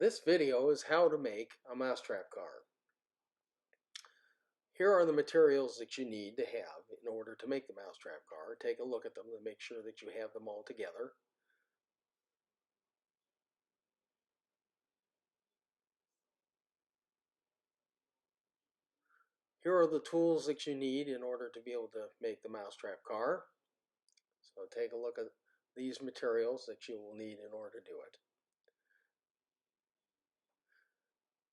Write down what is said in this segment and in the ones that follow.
This video is how to make a mousetrap car. Here are the materials that you need to have in order to make the mousetrap car. Take a look at them and make sure that you have them all together. Here are the tools that you need in order to be able to make the mousetrap car. So take a look at these materials that you will need in order to do it.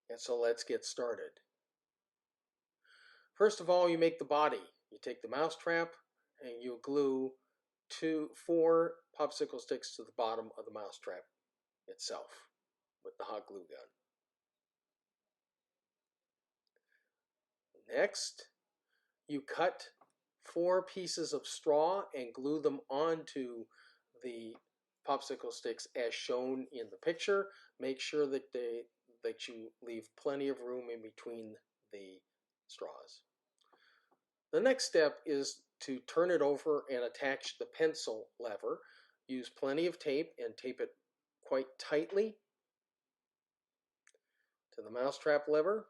And so let's get started. First of all, you make the body. You take the mousetrap and you glue 4 popsicle sticks to the bottom of the mousetrap itself with the hot glue gun. Next, you cut 4 pieces of straw and glue them onto the popsicle sticks as shown in the picture. Make sure that you leave plenty of room in between the straws. The next step is to turn it over and attach the pencil lever. Use plenty of tape and tape it quite tightly to the mousetrap lever.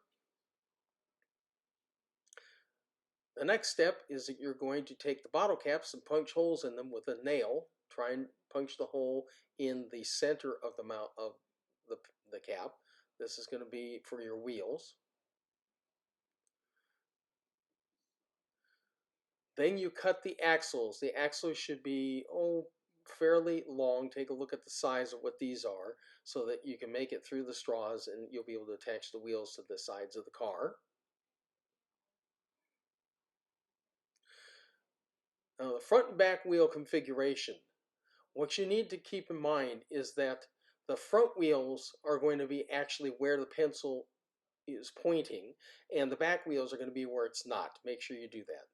The next step is that you're going to take the bottle caps and punch holes in them with a nail. Try and punch the hole in the center of the cap. This is going to be for your wheels. Then you cut the axles. The axles should be fairly long. Take a look at the size of what these are so that you can make it through the straws and you'll be able to attach the wheels to the sides of the car. Now, the front and back wheel configuration. What you need to keep in mind is that the front wheels are going to be actually where the pencil is pointing, and the back wheels are going to be where it's not. Make sure you do that.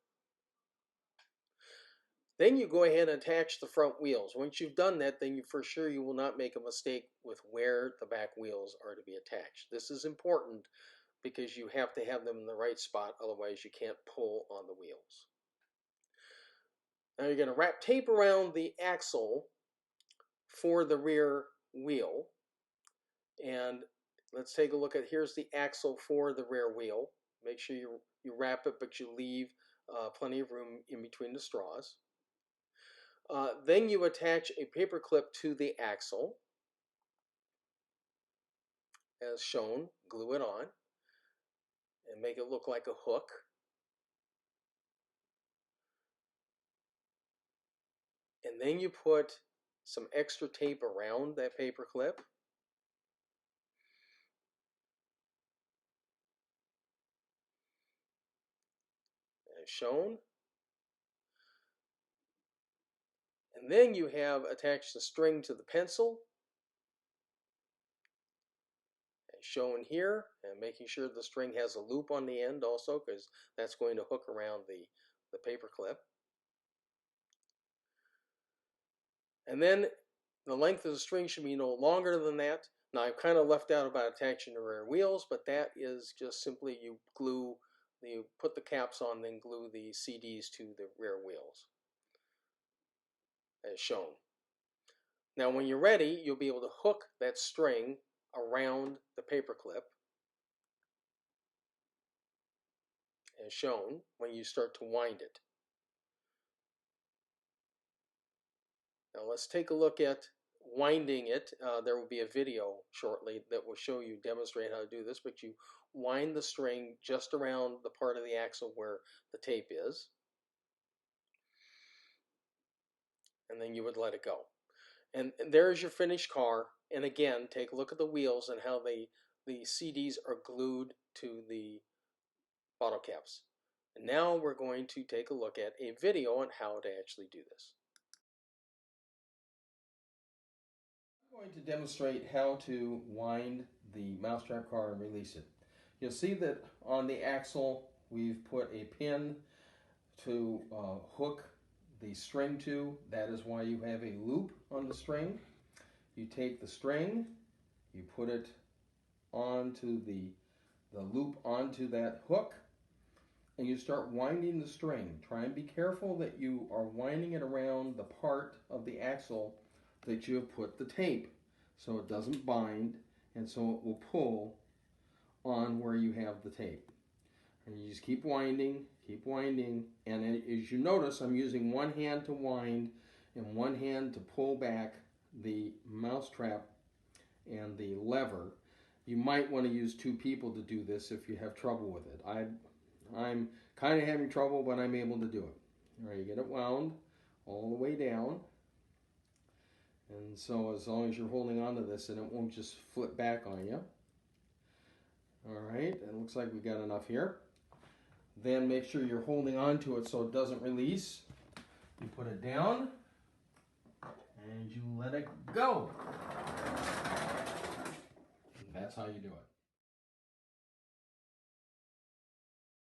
Then you go ahead and attach the front wheels. Once you've done that, then for sure you will not make a mistake with where the back wheels are to be attached. This is important because you have to have them in the right spot, otherwise you can't pull on the wheels. Now you're going to wrap tape around the axle for the rear wheel. And let's take a look at, here's the axle for the rear wheel. Make sure you wrap it, but you leave plenty of room in between the straws. Then you attach a paper clip to the axle, as shown. Glue it on and make it look like a hook. And then you put some extra tape around that paper clip. As shown. And then you have attached the string to the pencil, as shown here, and making sure the string has a loop on the end also, because that's going to hook around the paper clip. And then the length of the string should be no longer than that. Now I've kind of left out about attaching the rear wheels, but that is just simply you put the caps on, then glue the CDs to the rear wheels, as shown. Now when you're ready, you'll be able to hook that string around the paper clip, as shown, when you start to wind it. Now let's take a look at winding it. There will be a video shortly that will show you, demonstrate how to do this, but you wind the string just around the part of the axle where the tape is, and then you would let it go. And there's your finished car. And again, take a look at the wheels and how the CDs are glued to the bottle caps. And now we're going to take a look at a video on how to actually do this. I'm going to demonstrate how to wind the mousetrap car and release it. You'll see that on the axle we've put a pin to hook the string to. That is why you have a loop on the string. You take the string, you put it onto the loop onto that hook, and you start winding the string. Try and be careful that you are winding it around the part of the axle that you have put the tape so it doesn't bind, and so it will pull on where you have the tape. And you just keep winding, and as you notice, I'm using one hand to wind and one hand to pull back the mousetrap and the lever. You might want to use two people to do this if you have trouble with it. I'm kind of having trouble, but I'm able to do it. All right, you get it wound all the way down. And so as long as you're holding on to this, and it won't just flip back on you. All right, it looks like we got enough here. Then make sure you're holding on to it so it doesn't release. You put it down, and you let it go. That's how you do it.